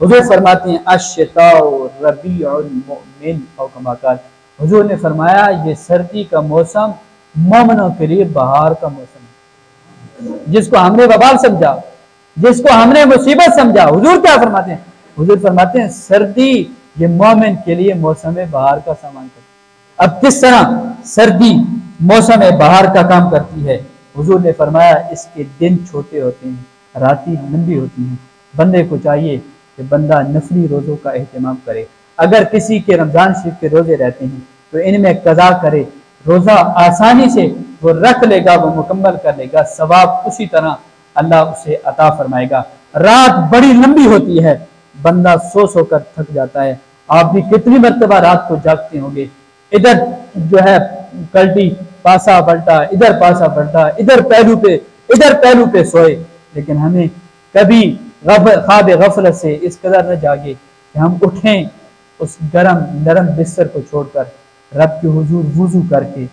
हुजूर फरमाते हैं अश्शिताउ रबीउल मुमिन औ कमा क़ाल। हुजूर ने फरमाया ये सर्दी का मौसम मोमिनों के लिए बहार का मौसम है। जिसको हमने वबाल समझा, जिसको हमने मुसीबत समझा, हुजूर क्या फरमाते हैं? हुजूर फरमाते हैं सर्दी ये मोमिन के लिए मौसम बहार का सामान करती है। अब किस तरह सर्दी मौसम बहार का काम करती है? हुजूर ने फरमाया इसके दिन छोटे होते हैं, रातें लंबी होती हैं। बंदे को चाहिए कि बंदा नफली रोज़ों का एहतमाम करे। अगर किसी के रमज़ान शरीफ के रोज़े रहते हैं तो इनमें कज़ा करे, रोज़ा आसानी से वो रख लेगा, वो मुकम्मल कर लेगा, सवाब उसी तरह अल्लाह उसे अता फरमाएगा। रात बड़ी लंबी होती है, बंदा सो सो कर थक जाता है। आप भी कितनी मरतबा रात को जागते होंगे, इधर जो है कल्टी पासा पलटा, इधर पासा पलटा, इधर पहलू पे सोए। लेकिन हमें कभी ख्वाब गफलत से इस कदर न जागे कि हम उठें उस गरम नरम बिस्तर को छोड़कर रब के हुजूर वुजू करके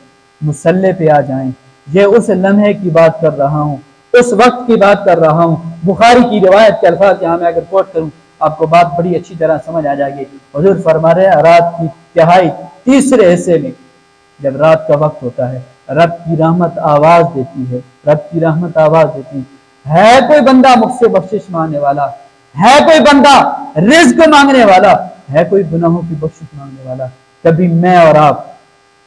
मुसल्ले पे आ जाएं। ये उस लम्हे की बात कर रहा हूँ, उस वक्त की बात कर रहा हूँ। बुखारी की रिवायत के अल्फाज यहाँ मैं अगर कोट करूँ आपको बात बड़ी अच्छी तरह समझ आ जाएगी। हुजूर फरमा रहे हैं रात की तिहाई तीसरे हिस्से में जब रात का वक्त होता है, रब की रहमत आवाज देती है, रब की रहमत आवाज देती है कोई बंदा मुझसे बख्शिश मांगने वाला, है कोई बंदा रिज्क मांगने वाला, है कोई गुनाहों की बख्शिश मांगने वाला। कभी मैं और आप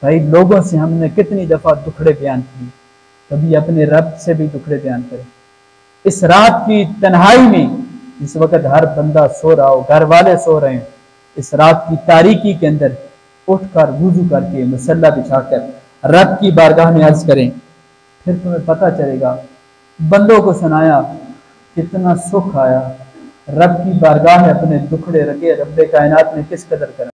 भाई लोगों से हमने कितनी दफा दुखड़े बयान किए, कभी अपने रब से भी दुखड़े बयान करें। इस रात की तन्हाई में इस वक्त हर बंदा सो रहा हो, घर वाले सो रहे हैं, इस रात की तारीकी के अंदर उठकर वुजू करके मुसल्ला बिछाकर रब की बारगाह में अर्ज करें, फिर तुम्हें पता चलेगा बंदों को सुनाया कितना सुख आया। रब की बारगाह में अपने दुखड़े रखे रब्बे कायनात ने किस कदर करा।